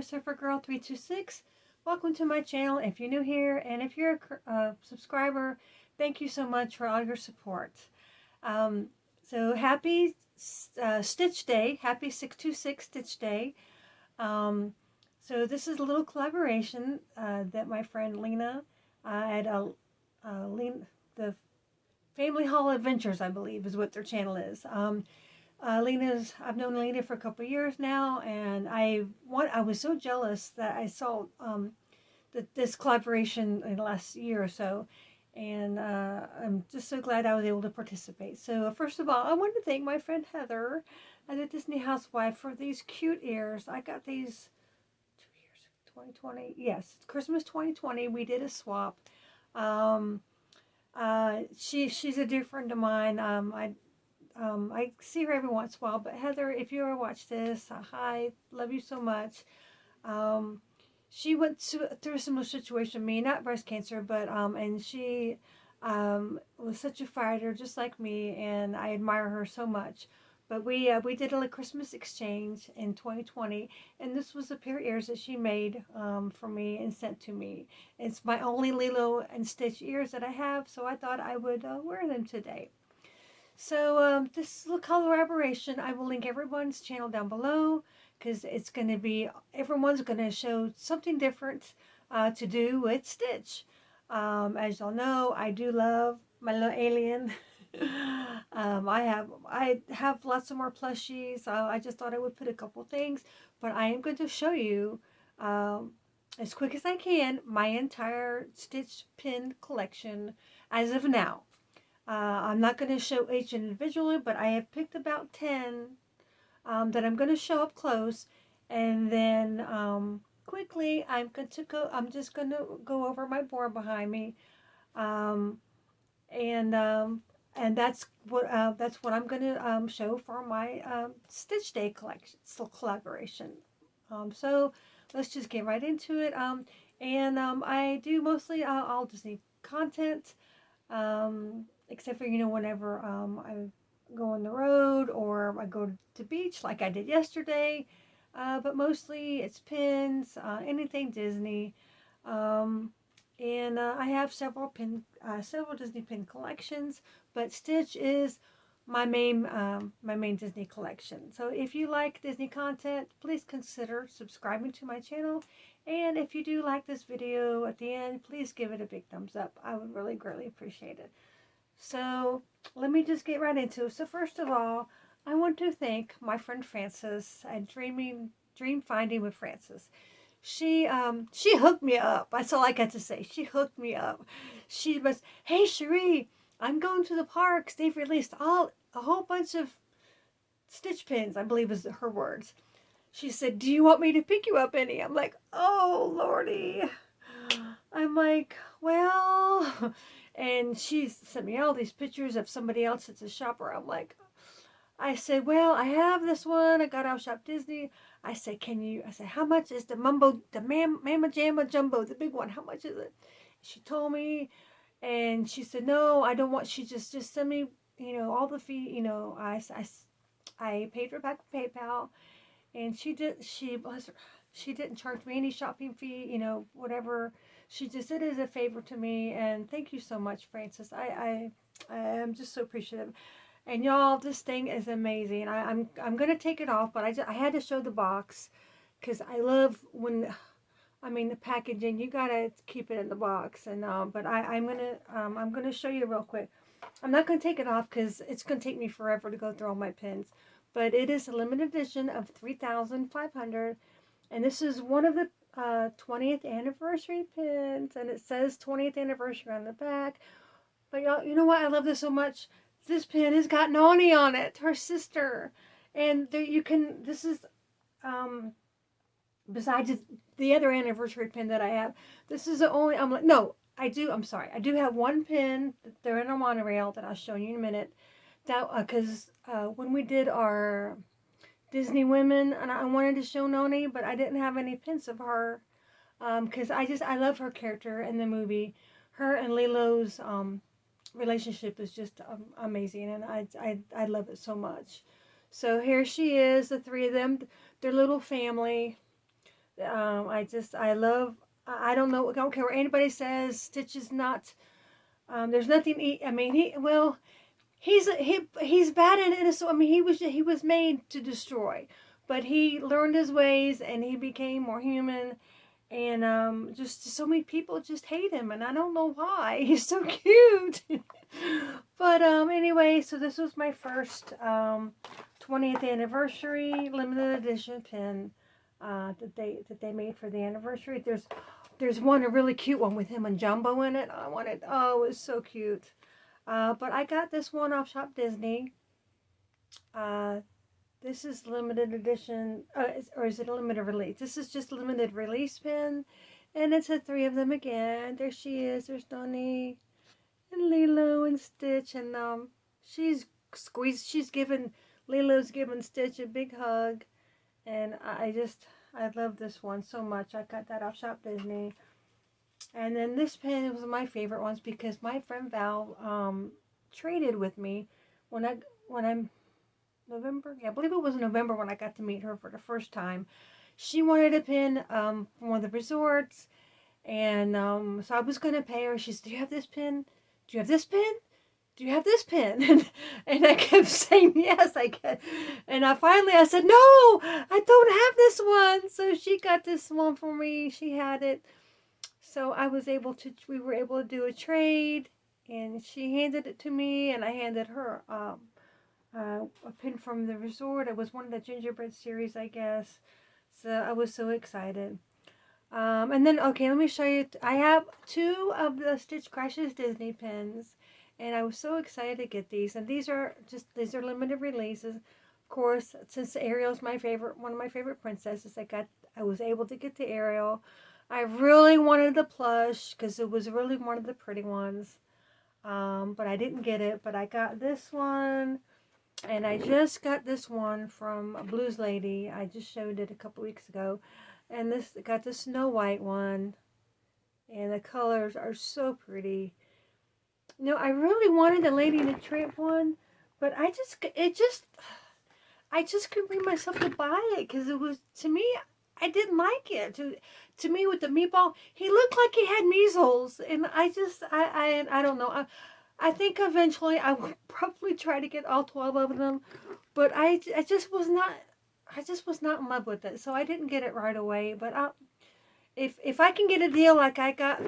Surfer Girl 326. Welcome to my channel if you're new here, and if you're a subscriber, thank you so much for all your support. So happy Stitch Day, happy 626 Stitch Day. So this is a little collaboration that my friend Lena at the Family Hall Adventures, I believe, is what their channel is. I've known Lena for a couple of years now, and I was so jealous that I saw this collaboration in the last year or so, and I'm just so glad I was able to participate. So first of all, I want to thank my friend Heather at the Disney Housewife for these cute ears. I got these 2020, yes, Christmas 2020. We did a swap. She's a dear friend of mine. I see her every once in a while, but Heather, if you ever watch this, hi, love you so much. She went through a similar situation to me, not breast cancer, but, and she, was such a fighter, just like me, and I admire her so much. But we did a Christmas exchange in 2020, and this was a pair of ears that she made, for me and sent to me. It's my only Lilo and Stitch ears that I have, so I thought I would, wear them today. So this little collaboration, I will link everyone's channel down below, because it's going to be, everyone's going to show something different to do with Stitch. As y'all know, I do love my little alien. I have lots of more plushies. I just thought I would put a couple things, but I am going to show you as quick as I can my entire Stitch pin collection as of now. I'm not going to show each individually, but I have picked about 10 that I'm going to show up close, and then quickly I'm just going to go over my board behind me, and that's what I'm going to show for my Stitch Day collaboration. So let's just get right into it. I do mostly all Disney content. Except for, whenever I go on the road or I go to the beach like I did yesterday. But mostly it's pins, anything Disney. I have several Disney pin collections, but Stitch is my main Disney collection. So if you like Disney content, please consider subscribing to my channel. And if you do like this video at the end, please give it a big thumbs up. I would really greatly appreciate it. So let me just get right into it. So first of all, I want to thank my friend Frances at Dream Finding with Frances. She hooked me up. That's all I got to say. She hooked me up. She was, hey Cherie, I'm going to the parks. They've released a whole bunch of Stitch pins, I believe is her words. She said, do you want me to pick you up any? I'm like, oh lordy. I'm like, well, and she sent me all these pictures of somebody else that's a shopper. I said, well, I have this one. I got out Shop Disney. I said, how much is the Mama Jamma Jumbo, the big one? How much is it? She told me, and she said, no, I don't want, she just send me, all the fee, I paid her back with PayPal, and she didn't charge me any shopping fee, whatever. She just did it as a favor to me, and thank you so much, Frances. I am just so appreciative. And y'all, this thing is amazing. I'm gonna take it off, but I had to show the box, because I love when, the packaging. You gotta keep it in the box, and but I'm gonna show you real quick. I'm not gonna take it off because it's gonna take me forever to go through all my pins. But it is a limited edition of 3,500, and this is one of the 20th anniversary pins, and it says 20th anniversary on the back. But y'all, you know what? I love this so much. This pin has got Nani on it, her sister, and there this is besides the other anniversary pin that I have. This is the only. I'm sorry. I do have one pin. They're in a monorail that I'll show you in a minute. That because when we did our Disney Women, and I wanted to show Noni, but I didn't have any pins of her, because I love her character in the movie. Her and Lilo's relationship is just amazing, and I love it so much. So here she is, the three of them, their little family. I don't know, I don't care what anybody says. Stitch is not, there's nothing, I mean, he's bad and innocent. I mean, he was made to destroy, but he learned his ways and he became more human. And just so many people just hate him, and I don't know why. He's so cute. But anyway, so this was my first 20th anniversary limited edition pin that they made for the anniversary. There's one, a really cute one with him and Jumbo in it. I wanted, oh, it was so cute. But I got this one off Shop Disney. This is limited edition, or is it a limited release? This is just limited release pin, and it's a 3 of them again. There she is. There's Donnie and Lilo and Stitch, and she's squeezed. Lilo's giving Stitch a big hug, and I love this one so much. I got that off Shop Disney. And then this pin was my favorite ones because my friend Val traded with me when I'm November. Yeah, I believe it was November when I got to meet her for the first time. She wanted a pin from one of the resorts, and so I was going to pay her. She said, "Do you have this pin? Do you have this pin? Do you have this pin?" And I kept saying yes, I get. And finally I said, "No, I don't have this one." So she got this one for me. She had it. So we were able to do a trade, and she handed it to me, and I handed her a pin from the resort. It was one of the gingerbread series, I guess. So I was so excited. And then, okay, let me show you. I have 2 of the Stitch Crashes Disney pins, and I was so excited to get these. And these are limited releases. Of course, since Ariel's one of my favorite princesses, I was able to get the Ariel. I really wanted the plush because it was really one of the pretty ones. But I didn't get it. But I got this one. And I just got this one from Blues Lady. I just showed it a couple weeks ago. And got the Snow White one. And the colors are so pretty. I really wanted the Lady in the Tramp one. But I just couldn't bring myself to buy it. Because it was, to me, I didn't like it. To me, with the meatball, he looked like he had measles. And I don't know. I think eventually I will probably try to get all 12 of them, but I just was not in love with it, so I didn't get it right away. But if I can get a deal like I got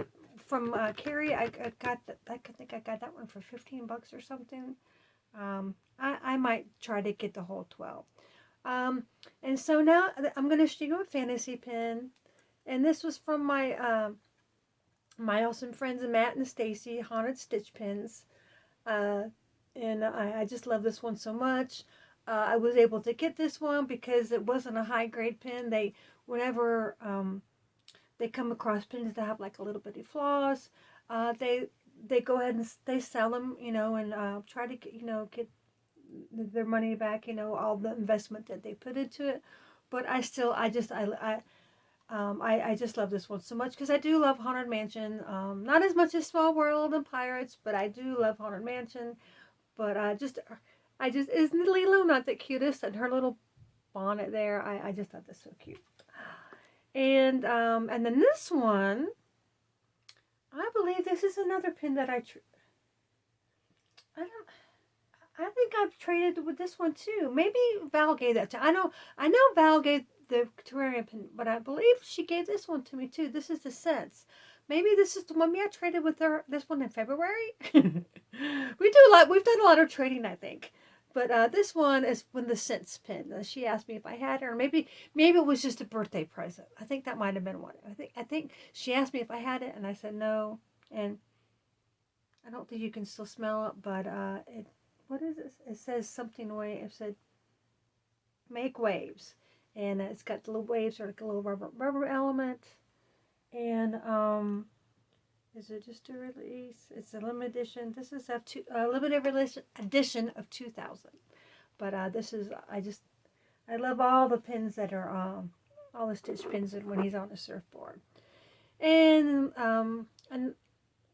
from Carrie, I think I got that one for $15 or something. I might try to get the whole 12. And so now I'm going to show you a fantasy pin, and this was from my my awesome friends Matt and Stacy, Haunted Stitch Pins. And I just love this one so much. I was able to get this one because it wasn't a high grade pin. Whenever they come across pins that have like a little bitty flaws, they go ahead and they sell them, and try to get their money back, all the investment that they put into it. But I just love this one so much because I do love Haunted Mansion. Not as much as Small World and Pirates, but I do love Haunted Mansion. But isn't Lilo not the cutest? And her little bonnet there, I just thought that's so cute. And then this one, I believe this is another pin that I think I've traded with this one too. Maybe Val gave that to. I know Val gave the terrarium pin, but I believe she gave this one to me too. This is the Sense. Maybe this is the one I traded with her. This one in February. We've done a lot of trading, I think. But this one is when the Sense pin. She asked me if I had it, or maybe it was just a birthday present. I think that might have been one. I think she asked me if I had it, and I said no. And I don't think you can still smell it, but what is it? It says something away. It said make waves, and it's got the little waves or like a little rubber element. And is it just a release? It's a limited edition. This is a limited edition of 2000. But this is I love all the pins that are all the Stitch pins when he's on the surfboard. And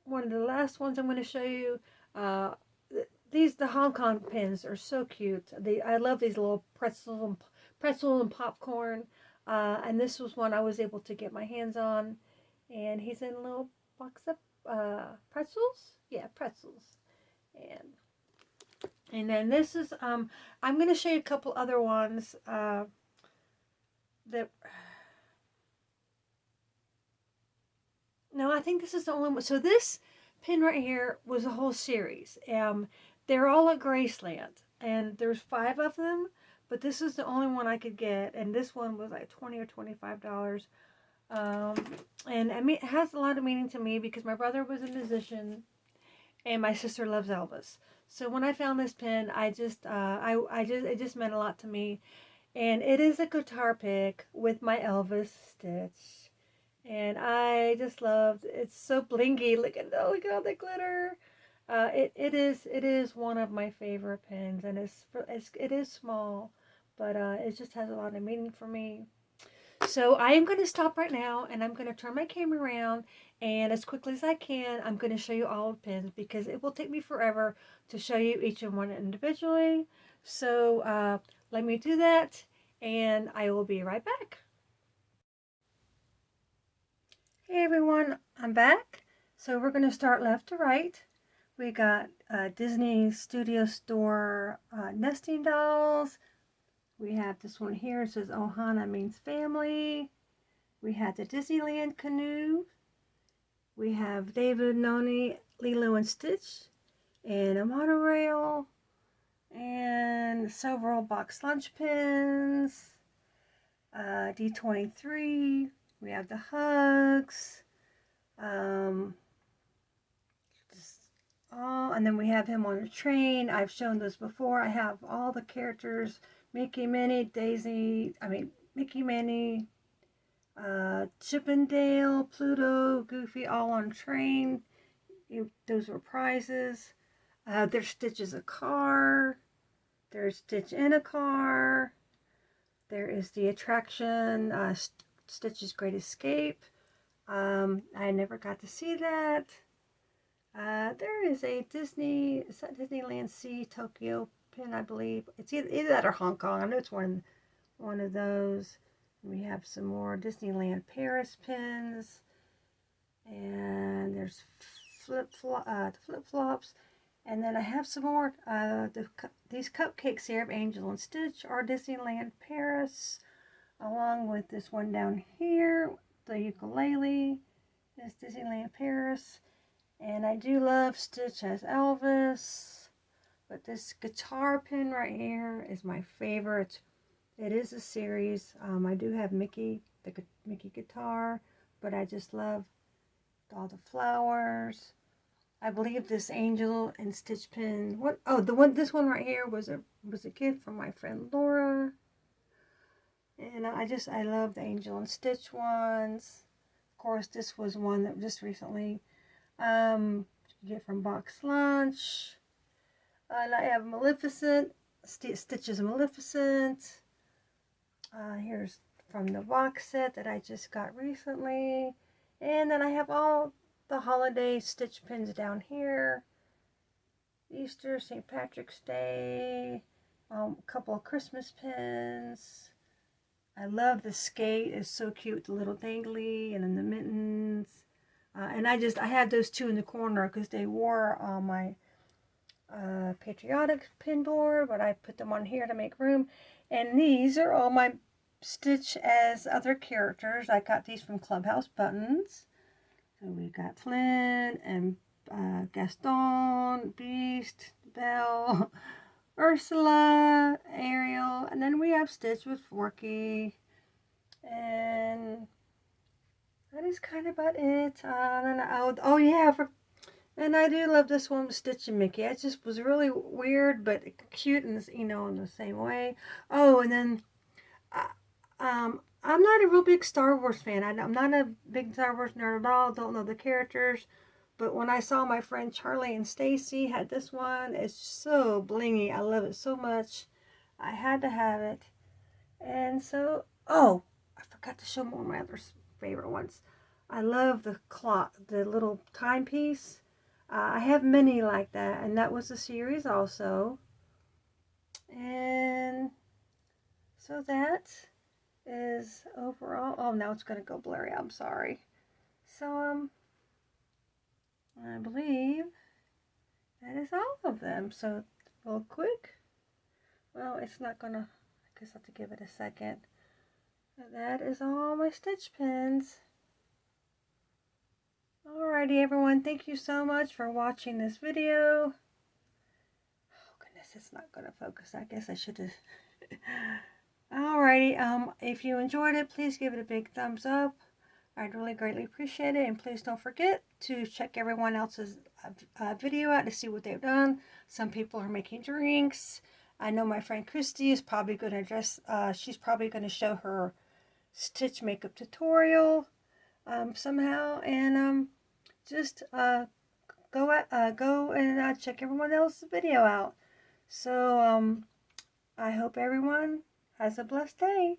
one of the last ones I'm going to show you. The Hong Kong pins are so cute. I love these little pretzel and popcorn. And this was one I was able to get my hands on. And he's in a little box of pretzels. Yeah, pretzels. And then this is, I'm going to show you a couple other ones that, no, I think this is the only one. So this pin right here was a whole series. They're all at Graceland, and there's 5 of them, but this is the only one I could get, and this one was like $20 or $25. And I mean, it has a lot of meaning to me because my brother was a musician, and my sister loves Elvis. So when I found this pin, it just meant a lot to me. And it is a guitar pick with my Elvis stitch. And I just loved, it's so blingy. Look at all the glitter. It is one of my favorite pins, and it is small, but it just has a lot of meaning for me. So I am going to stop right now, and I'm going to turn my camera around, and as quickly as I can, I'm going to show you all the pins because it will take me forever to show you each one individually. So let me do that, and I will be right back. Hey everyone, I'm back. So we're going to start left to right. We got Disney Studio Store nesting dolls. We have this one here. It says Ohana means family. We have the Disneyland canoe. We have David, Noni, Lilo, and Stitch. And a monorail. And several box lunch pins. D23. We have the hugs. And then we have him on a train. I've shown this before. I have all the characters. Mickey, Minnie, Mickey, Minnie, Chip and Dale, Pluto, Goofy, all on a train. Those were prizes. There's Stitch is a car. There's Stitch in a car. There is the attraction, Stitch's Great Escape. I never got to see that. There is a Disneyland Sea Tokyo pin, I believe. It's either that or Hong Kong. I know it's one of those. And we have some more Disneyland Paris pins. And there's flip-flops. And then I have some more. These cupcakes here of Angel and Stitch are Disneyland Paris. Along with this one down here, the ukulele is Disneyland Paris. And I do love Stitch as Elvis. But this guitar pin right here is my favorite. It is a series. I do have Mickey, the Mickey guitar. But I just love all the flowers. I believe this Angel and Stitch pin. This one right here was a gift from my friend Laura. And I love the Angel and Stitch ones. Of course, this was one that just recently get from Box Lunch. And I have Maleficent, Stitch's Maleficent. Here's from the box set that I just got recently. And then I have all the holiday Stitch pins down here. Easter, St. Patrick's Day, a couple of Christmas pins. I love the skate. It's so cute, the little dangly and then the mittens. And I had those 2 in the corner because they wore on my patriotic pin board, but I put them on here to make room. And these are all my Stitch as other characters. I got these from Clubhouse Buttons. So we got Flynn and Gaston, Beast, Belle, Ursula, Ariel, and then we have Stitch with Forky. And that is kind of about it. And I do love this one with Stitch and Mickey. It just was really weird, but cute, and in the same way. Oh, and then I'm not a real big Star Wars fan. I'm not a big Star Wars nerd at all. Don't know the characters, but when I saw my friend Charlie and Stacy had this one, it's so blingy. I love it so much. I had to have it, and so I forgot to show more of my other favorite ones. I love the clock, the little timepiece. I have many like that, and that was a series also. And so that is overall. Oh, now it's going to go blurry. I'm sorry. So, I believe that is all of them. So, real quick. Well, it's not going to, I guess I have to give it a second. That is all my stitch pins. Alrighty, everyone. Thank you so much for watching this video. Oh, goodness, it's not going to focus. I guess I should have... Alrighty, if you enjoyed it, please give it a big thumbs up. I'd really greatly appreciate it. And please don't forget to check everyone else's video out to see what they've done. Some people are making drinks. I know my friend Christy is probably going to dress, she's probably going to show her stitch makeup tutorial somehow. And just go and check everyone else's video out. So I hope everyone has a blessed day.